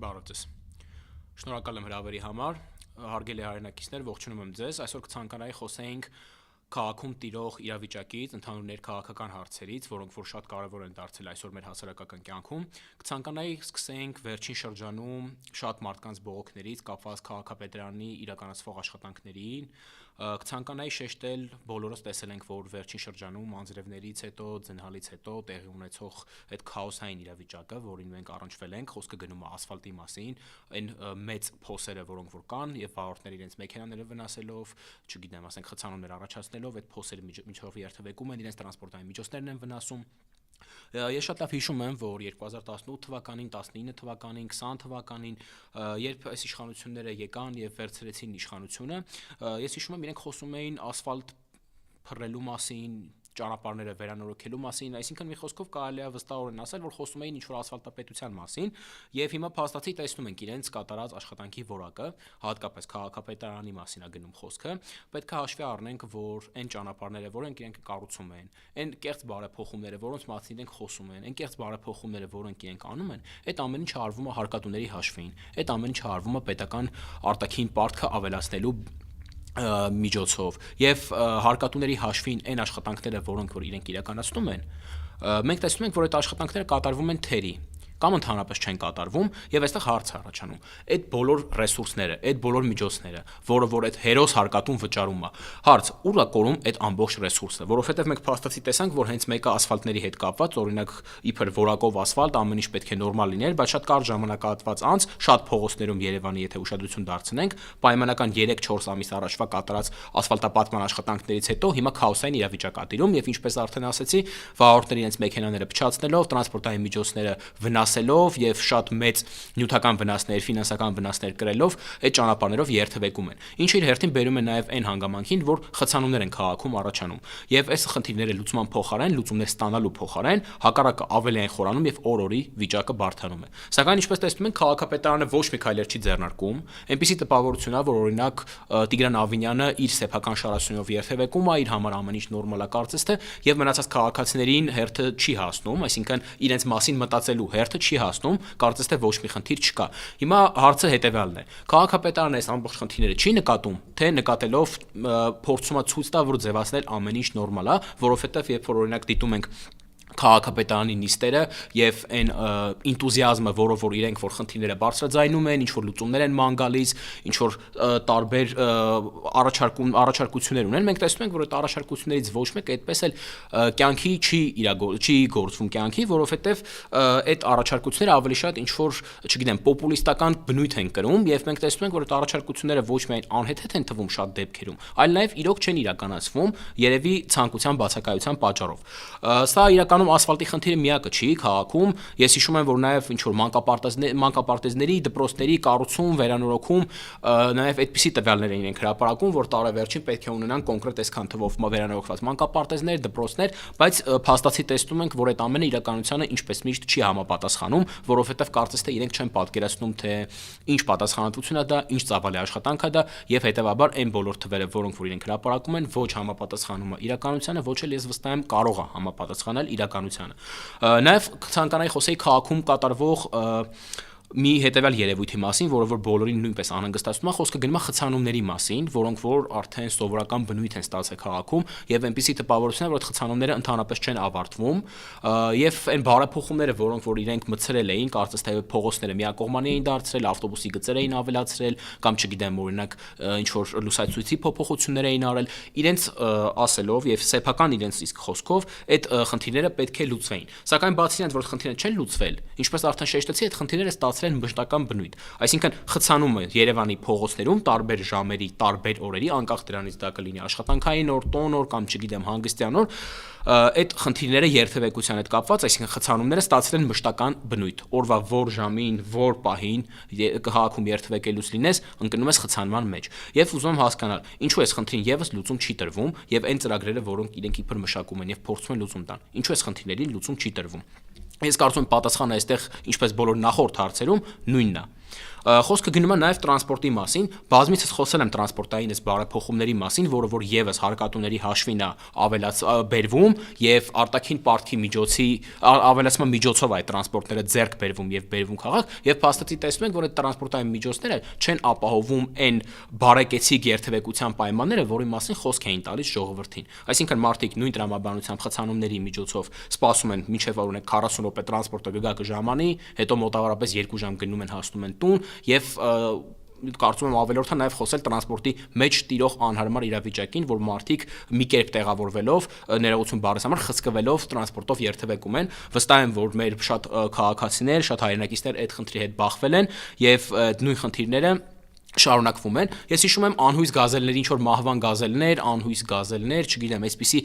Բարև ձեզ։ Շնորհակալ եմ հրավերի համար։ Հարգելի հայրենակիցներ, ողջունում եմ ձեզ։ Այսօր կցանկանայի խոսենք քաղաքում տիրող իրավիճակից, ընդհանուր ներքաղաքական հարցերից, որոնք որ շատ կարևոր են դարձել այսօր մեր հասարակական կյանքում։ Կցանկանայի սկսենք վերջին շրջանում շատ մարդկանց բողոքներից կապված քաղաքապետարանի իրականացվող աշխատանքներին։ Կցանկանայի շեշտել, բոլորս տեսել ենք, որ վերջին շրջանում անձրևներից հետո, ձնհալից հետո տեղի ունեցող այդ քաոսային իրավիճակը, որին մենք առնչվել ենք, խոսքը գնում է ասֆալտի մասին, այն մեծ փոսերը, որոնք որ կան, եւ վարորդները իրենց մեքենաները վնասելով, չգիտեմ, ասենք խցանումներ առաջացնելով, այդ փոսերի միջով երթևեկում են, իրենց տրանսպորտային միջոցներն են վնասում։ Ես շատ լավ հիշում եմ, որ 2018 թվականին, 19 թվականին, 20 թվականին, երբ այս իշխանությունները եկան եւ վերցրեցին իշխանությունը, ես հիշում եմ իրենք խոսում էին ասֆալտ փռելու մասին, ճանապարհները վերանորոգելու մասին, այսինքն մի խոսքով կարելի է վստահորեն ասել, որ խոսում էին ինչ-որ ասֆալտապետության մասին, եւ հիմա փաստացի տեսնում ենք իրենց կատարած աշխատանքի որակը, հատկապես քաղաքապետարանի մասին է գնում խոսքը, պետք է հաշվի առնենք, որ այն ճանապարհները, որոնք իրենք կառուցում են, այն կեղծ բարեփոխումները, որոնց մասին իրենք խոսում են, այն կեղծ բարեփոխումները, որոնք իրենք անում են, այդ ամեն ինչը արվում է հարկատուների հաշվին, այդ ամեն ինչը արվում է պետական արտաքին պարտքը ավելացնելու միջոցով եւ հարկատուների հաշվին այն աշխատանքները, որոնք որ իրենք իրականացնում են, մենք տեսնում ենք, որ այդ աշխատանքները կատարվում են թերի կամ ընդհանրապես չեն կատարվում եւ այստեղ հարց է առաջանում այդ բոլոր ռեսուրսները, այդ բոլոր միջոցները, որը որ այդ հերոս հարկատուն վճարում է, հարց ուր է կորում այդ ամբողջ ռեսուրսը, որովհետեւ մենք փաստացի տեսանք, որ հենց մեկը ասֆալտների հետ կապված, օրինակ իբր որակով ասֆալտ ամեն ինչ պետք է նորմալ լիներ, բայց շատ կարճ ժամանակահատված անց շատ փողոցներում Երևանի, եթե ուշադրություն դարձնենք, պայմանական 3-4 ամիս առաջվա կատարած ասֆալտապատման աշխատանքներից հետո հիմա քաոսային իրավիճակ ա տիրում եւ ինչպես արդեն ասեցի, վարորդները իրենց մեքենաները փչացնելով, տրանսպորտային միջոցները վնասելով եւ շատ մեծ նյութական վնասներ, ֆինանսական վնասներ կրելով այդ ճանապարհներով երթևեկում են։ Ինչը իր հերթին բերում է նաեւ այն հանգամանքին, որ խցանումներ են քաղաքում առաջանում։ Եվ այս խնդիրները լուծման փոխարեն, լուծումներ ստանալու փոխարեն, հակառակը ավելի են խորանում եւ օր-օրի վիճակը բարդանում է։ Սակայն ինչպես տեսնում ենք, քաղաքապետարանը ոչ մի քայլեր չի ձեռնարկում։ Այնպիսի տպավորություն է, որ օրինակ Տիգրան Ավինյանը իր սեփական շարասյունով երթևեկում է, իր համար ամեն ինչ նորմալ է կարծես թե, եւ մնացած քաղաքացիներին հերթը չի հասնում, այսինքն իրենց մասին մտածելու հերթը չի հասնում, կարծես թե ոչ մի խնդիր չկա։ Հիմա հարցը հետեւյալն է. քաղաքապետարանը այս ամբողջ խնդիրները չի նկատում, թե նկատելով փորձում է ցույց տա, որ ձևացնել ամեն ինչ նորմալ է, որովհետեւ երբ որ օրինակ դիտում ենք քաղաքապետարանի նիստերը եւ այն ինտուզիազմը, որով որ իրենք որ խնդիրները բարձրաձայնում են, ինչ որ լուծումներ են ման գալիս, ինչ որ տարբեր առաջարկություններ ունեն, մենք տեսնում ենք, որ այդ առաջարկություններից ոչ մեկը այդպես էլ կյանքի չի գործվում կյանքի, որովհետեւ այդ առաջարկությունները ավելի շատ ինչ որ, չգիտեմ, պոպուլիստական բնույթ են կրում եւ մենք տեսնում ենք, որ այդ առաջարկությունները ոչ միայն անհեթեթ են թվում շատ դեպքերում, այլ նաեւ իրոք չեն իրականացվում, երևի ցանկության բացակայության պատճառով։ Սա իրականում ասֆալտի խնդիրը միակը չի քաղաքում, ես հիշում եմ, որ նաև ինչ որ մանկապարտեզների, դպրոցների կառուցում, վերանորոգում, նաև այդպիսի տվյալներ են իրենք հրապարակում, որ տարեվերջին պետք է ունենան կոնկրետ այսքան թվով վերանորոգված մանկապարտեզներ, դպրոցներ, բայց փաստացի տեսնում ենք, որ այդ ամենը իրականությանը ինչպես միշտ չի համապատասխանում, որովհետև կարծես թե իրենք չեն պատկերացնում, թե ինչ պատասխանատվություն է դա, ինչ ծավալի աշխատանք է դա, եւ հետեւաբար այն բոլոր թվերը, որոնք որ իրենք հրապարակում են, ոչ համապատասխանում է իրականությանը, ոչ էլ ես վստահ եմ կարող է համապատասխանել իրականությանը։ Նաև ցանկանայի խոսեի քաղաքում կատարվող մի հետևյալ երևույթի մասին, որը որ բոլորին նույնպես անհանգստացնում է, խոսքը գնում է խցանումների մասին, որոնք որ արդեն սովորական բնույթ են ստացել քաղաքում, եւ այնպիսի տպավորություն է, որ այդ խցանումները ընդհանրապես չեն ավարտվում, եւ այն բարեփոխումները, որոնք որ իրենք մցրել էին, կարծես թե փողոցները միակողմանի էին դարձրել, ավտոբուսի գծեր էին ավելացրել, կամ չգիտեմ, օրինակ ինչ որ լուսացույցի փոփոխություններ էին արել, իրենց ասելով եւ սեփական իրենց իսկ խոսքով այդ խնդիրները պետք է լուծվեին։ Սակայն բացի նրանց, որ խնդիրները չեն լուծվել, ինչպես արդեն շեշտեցի, այդ խնդիրները ստացել են մշտական բնույթ, այսինքն խցանումը Երևանի փողոցներում տարբեր ժամերի, տարբեր օրերի, անկախ դրանից դա կլինի աշխատանքային օր, տոն օր կամ չգիտեմ հանգստյան օր, այդ խնդիրները երթևեկության հետ կապված, այսինքն խցանումները ստացել են մշտական բնույթ։ Օրվա որ ժամին, որ պահին քաղաքում երթևեկելուց լինես, ընկնում ես խցանման մեջ։ Եվ ուզում եմ հասկանալ, ինչու այս խնդրին եւս լուծում չի տրվում, եւ այն ծրագրերը, որոնք իրենք իբր մշակում են եւ փորձում են լուծում տան, ինչու այս խնդիրներին լուծում չի տրվում։ Ես կարծում եմ պատասխանը այստեղ, ինչպես բոլոր նախորդ հարցերում, նույնն է։ Խոսքը գնում է նաև տրանսպորտի մասին, բազմիցս խոսել եմ տրանսպորտային այս բարեփոխումների մասին, որը որ եւս հարկատուների հաշվին է բերվում եւ արտաքին պարտքի միջոցի ավելացման միջոցով այդ տրանսպորտները ձեռք բերվում եւ բերվում քաղաք եւ փաստացի տեսնում ենք, որ այդ տրանսպորտային միջոցները չեն ապահովում այն բարեկեցիկ երթևեկության պայմանները, որի մասին խոսք էին տալիս ժողովրդին։ Այսինքն մարդիկ նույն տրամաբանությամբ խցանումների միջոցով սպասում են մինչև որ ունեք 40 րոպե տրանսպորտը կգա կժամանի, հետո մոտավորապես 2 ժամ գնում են հասնում են տուն եւ կարծում եմ ավելորդը նաև խոսել տրանսպորտի մեջ տիրող անհարմար իրավիճակին, որ մարդիկ մի կերպ տեղավորվելով, ներողություն բառից համար խցկվելով տրանսպորտով երթևեկում են, վստահ եմ, որ մեր շատ քաղաքացիներ, շատ հայրենակիցներ այդ խնդրի հետ բախվել են եւ նույն խնդիրները շարունակվում են։ Ես հիշում եմ անհույս գազելների, ինչ որ մահվան գազելներ, անհույս գազելներ, չգիտեմ, այսպիսի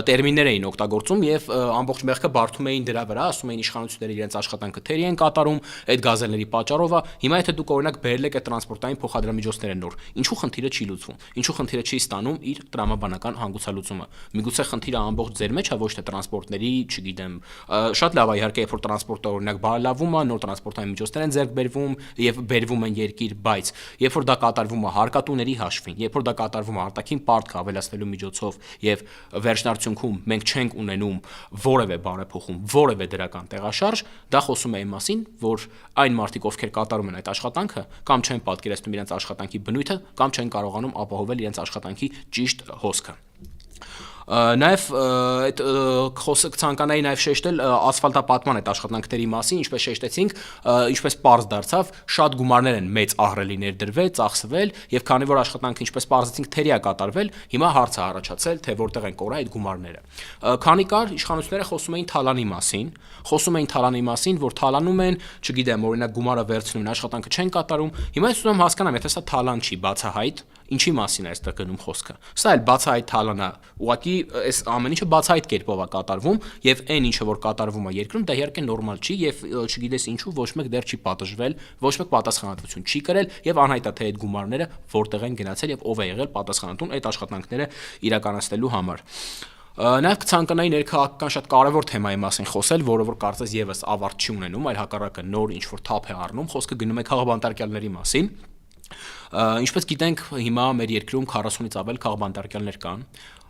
տերմիններ էին օգտագործում եւ ամբողջ մեղքը բարդում էին դրա վրա, ասում էին իշխանությունները իրենց աշխատանքը թերի են կատարում, այդ գազելների պատճառով է։ Հիմա եթե դուք օրինակ բերել եք այդ տրանսպորտային փոխադրամիջոցները նոր, ինչու խնդիրը չի լուծվում։ Ինչու խնդիրը չի ստանում իր տրամաբանական հանգուցալուծումը։ Միգուցե խնդիրը ամբողջ ձեր մեջ է, ոչ թե տրանսպորտների, չգիտեմ, շատ լավ է իհարկե, երբ որ տրանսպորտը օրինակ բարելավում է, նոր տրանսպորտային միջոցներ են ձեռք բերվում եւ բերվում են երկիր, բայց երբ որ դա կատարվում է հարկատուների հաշվին, երբ որ դա կատարվում է արտաքին պարտքը ավելացնելու միջոցով եւ վերջնարդյունքում մենք չենք ունենում որևէ բարեփոխում, որևէ դրական տեղաշարժ, դա խոսում է այն մասին, որ այն մարդիկ, ովքեր կատարում են այդ աշխատանքը, կամ չեն պատկերացնում իրենց աշխատանքի բնույթը, կամ չեն կարողանում ապահովել իրենց աշխատանքի ճիշտ հոսքը։ Նաև այդ խոսքը ցանկանայի նաև շեշտել ասֆալտապատման այդ աշխատանքների մասին, ինչպես շեշտեցինք, ինչպես պարզ դարձավ, շատ գումարներ են մեծ ահռելի ներդրվել, ծախսվել, եւ քանի որ աշխատանքը ինչպես պարզեցինք թերի է կատարվել, հիմա հարց է առաջացել, թե որտեղ են կորա այդ գումարները։ Քանի կար իշխանությունները խոսում էին թալանի մասին, որ թալանում են, չգիտեմ, օրինակ գումարը վերցնում են, աշխատանքը չեն կատարում։ Հիմա ես ուզում եմ հասկանամ, եթե սա թալան չի, բացահայտ, ինչի մասին է այստեղ գնում խոսքը։ Սա էլ բացահայտ թալան է, ուղղակի այս ամեն ինչը բացահայտ կերպով է կատարվում եւ այն ինչը որ կատարվում է երկրում դա իհարկե նորմալ չի եւ չգիտես ինչու ոչ մեկ դեռ չի պատժվել, ոչ մեկ պատասխանատվություն չի կրել եւ անհայտ է թե այդ գումարները որտեղ են գնացել եւ ով է եղել պատասխանատուն այդ աշխատանքները իրականացնելու համար։ Նաև կցանկանայի ներքաղաքական շատ կարևոր թեմայի մասին խոսել, որը որ կարծես եւս ավարտ չի ունենում, այլ հակառակը նոր ինչ որ թափ է առնում, խոսքը գնում է քաղբանտարկյալների մասին։ Ինչպես գիտենք, հիմա մեր երկրում 40-ից ավել քաղբանտարկյալներ կան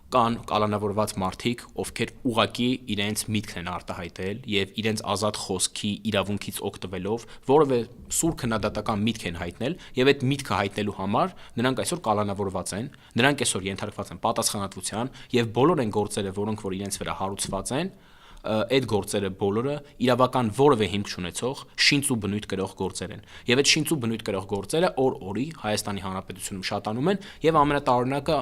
կալանավորված մարդիկ, ովքեր ուղակի իրենց միտքն են արտահայտել եւ իրենց ազատ խոսքի իրավունքից օգտվելով որևէ սուր քննադատական միտք են հայտնել եւ այդ միտքը հայտնելու համար նրանք այսօր կալանավորված են, նրանք այսօր ենթարկված են պատասխանատվության եւ բոլոր այն գործերը, որոնք որ իրենց վրա հարուցված են, այդ գործերը բոլորը իրավական որևէ հիմք չունեցող շինծ ու բնույթ կրող գործեր են եւ այդ շինծ ու բնույթ կրող գործերը օր-օրի Հայաստանի Հանրապետությունում շատանում են եւ ամենատարօրինակը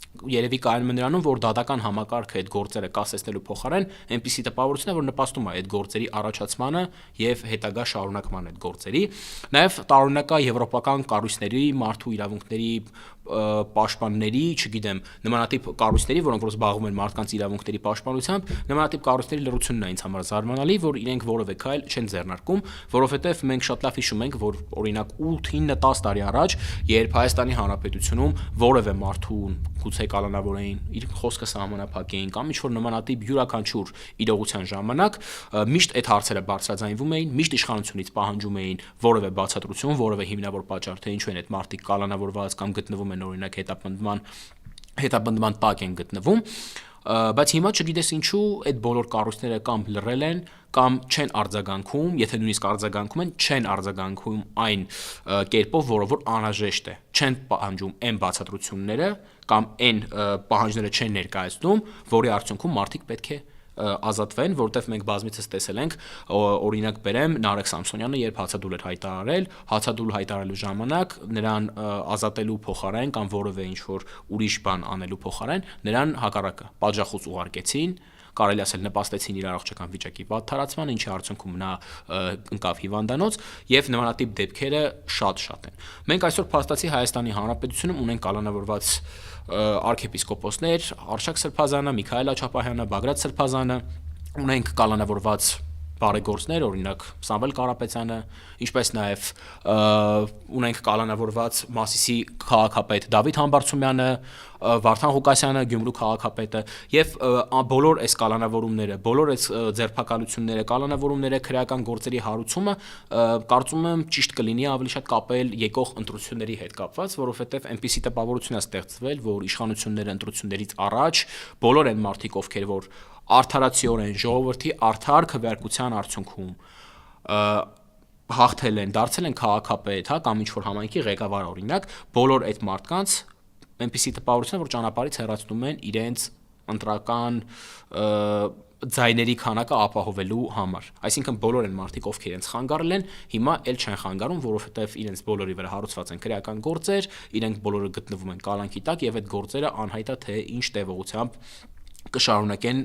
երևի կայանում է նրանում, որ դատական համակարգը այդ գործերը կասեցնելու փոխարեն այնպիսի տպավորություն է, որ նպաստում է այդ գործերի առաջացմանը եւ հետագա շարունակման այդ գործերի։ Նաեւ տարօրինակա եվրոպական կառույցների, մարդու իրավունքների պաշտպանների, չգիտեմ, նմանատիպ կառույցների, որոնք որ զբաղվում են մարդկանց իրավունքների պաշտպանությամբ, նմանատիպ կառույցների լրությունն է ինձ համար զարմանալի, որ իրենք որևէ քայլ չեն ձեռնարկում, որովհետեւ մենք շատ լավ հիշում ենք, որ օրինակ 8-9-10 տարի առաջ, երբ Հայաստանի Հանրապետությունում որևէ մարդու գուցե կալանավորեին, իր խոսքը սահմանափակեին կամ ինչ-որ նմանատիպ յուրաքանչյուր իրողության ժամանակ միշտ այդ հարցերը բարձրաձայնվում էին, միշտ իշխանությունից պահանջում էին որևէ բացատրություն, որևէ հիմնավոր պատճառ, թե ինչու են այդ մարդիկ կալանավորված կամ գտնվում են օրինակ հետապնդման տակ են գտնվում, բայց հիմա չգիտես ինչու այդ բոլոր կառույցները կամ լռել են կամ չեն արձագանքում, եթե նույնիսկ արձագանքում են, չեն արձագանքում այն կերպով, որը որ անհրաժեշտ է, չեն պահանջում այն բացատրությունները կամ այն պահանջները չեն ներկայացնում, որի արդյունքում մարդիկ պետք է ազատվեն, որտեվ մենք բազմիցս տեսել ենք, օրինակ բերեմ Նարեկ Սամսոնյանը, երբ հացադուլ էր հայտարարել, հացադուլ հայտարարելու ժամանակ նրան ազատելու փոխարեն կամ որևէ ինչ-որ ուրիշ բան անելու փոխարեն նրան հակառակը պատժախոս ուղարկեցին, կարելի ասել նպաստեցին իր առողջական վիճակի վատթարացման, ինչի արդյունքում նա ընկավ հիվանդանոց եւ նմանատիպ դեպքերը շատ են։ Մենք այսօր փաստացի Հայաստանի Հանրապետությունում ունենք կալանավորված արքեպիսկոպոսներ, Արշակ Սրբազանը, Միքայել Աչապահյանը, Բագրատ Սրբազանը, ունենք կալանավորված բարեգործներ, օրինակ Սամվել Կարապետյանը, ինչպես նաև ունենք կալանավորված Մասիսի քաղաքապետ Դավիթ Համբարձումյանը, Վարդան Ղուկասյանը, Գյումրու քաղաքապետը եւ բոլոր այս կալանավորումները, բոլոր այս ձերբակալությունները, կալանավորումները, քրեական գործերի հարուցումը կարծում եմ ճիշտ կլինի ավելի շատ կապել եկող ընտրությունների հետ կապված, որովհետեւ այնպիսի տպավորություն է ստեղծվել, որ իշխանությունները ընտրություններից առաջ բոլոր այն մարդիկ, ովքեր որ արդարացիորեն ժողովրդի արդար քվեարկության արդյունքում հաղթել են, դարձել են քաղաքապետ, հա, կամ ինչ-որ համայնքի ղեկավար օրինակ, բոլոր այդ մարդկանց այնպիսի տպավորություն, որ ճանապարհից հեռացնում են իրենց ընտրական ձայների քանակը ապահովելու համար։ Այսինքն բոլոր այն մարդիկ, ովքեր իրենց խանգարել են, հիմա էլ չեն խանգարում, որովհետև իրենց բոլորի վրա հարուցված են քրեական գործեր, իրենք բոլորը գտնվում են կալանքի տակ եւ այդ գործերը անհայտ է թե ինչ տևողությամբ կշարունակեն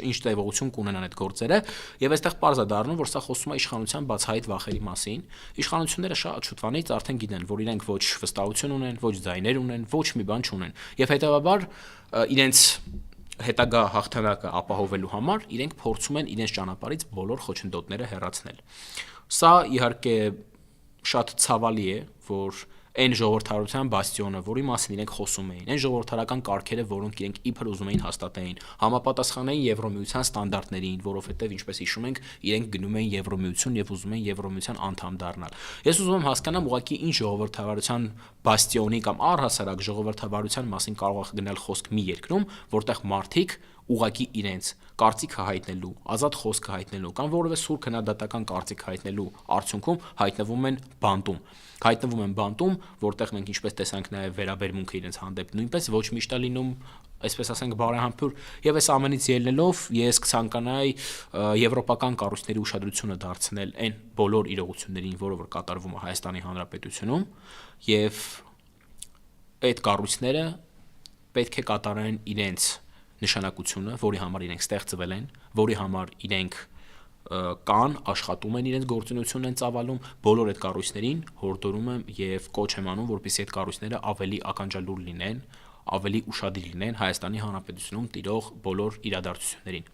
ինչ տևողություն կունենան այդ գործերը եւ այստեղ պարզ է դառնում, որ սա խոսում է իշխանության բացահայտ վախերի մասին։ Իշխանությունները շատ շուտվանից արդեն գիտեն, որ իրենք ոչ վստահություն ունեն, ոչ ձայներ ունեն, ոչ մի բան չունեն եւ հետեւաբար իրենց հետագա հաղթանակը ապահովելու համար իրենք փորձում են իրենց ճանապարհից բոլոր խոչընդոտները հեռացնել։ Սա իհարկե շատ ցավալի է, որ այն ժողովրդարության բաստիոնը, որի մասին իրենք խոսում էին, այն ժողովրդարական կարգերը, որոնք իրենք իբր ուզում էին հաստատեին, համապատասխանային Եվրոմիության ստանդարտներին, որովհետև ինչպես հիշում ենք, իրենք գնում էին Եվրոմիություն եւ ուզում էին Եվրոմիության անդամ դառնալ։ Ես ուզում եմ հասկանամ ուղղակի ինչ ժողովրդավարության բաստիոնի կամ առհասարակ ժողովրդավարության մասին կարող է գնալ խոսք մի երկրում, որտեղ մարդիկ ուղղակի իրենց կարծիքը հայտնելու, ազատ խոսքը հայտնելու կամ որևէ սուր քննադատական կարծիք հայտնելու արդյունքում հայտնվում են բանտում, որտեղ մենք ինչպես տեսանք նաև վերաբերմունքը իրենց հանդեպ նույնպես ոչ միշտ է լինում, այսպես ասենք բարեհամբույր, եւ այս ամենից ելնելով ես կցանկանայի եվրոպական կառույցների ուշադրությունը դարձնել այն բոլոր իրողություններին, որը որ կատարվում է Հայաստանի Հանրապետությունում, եւ այդ կառույցները պետք է կատարեն իրենց նշանակությունը, որի համար իրենք ստեղծվել են, որի համար իրենք կան, աշխատում են, իրենց գործունեությունն են ծավալում, բոլոր այդ կառույցներին հորդորում եմ եւ կոչ եմ անում, որպեսզի այդ կառույցները ավելի ականջալուր լինեն, ավելի ուշադիր լինեն Հայաստանի Հանրապետությունում տիրող բոլոր իրադարձություններին։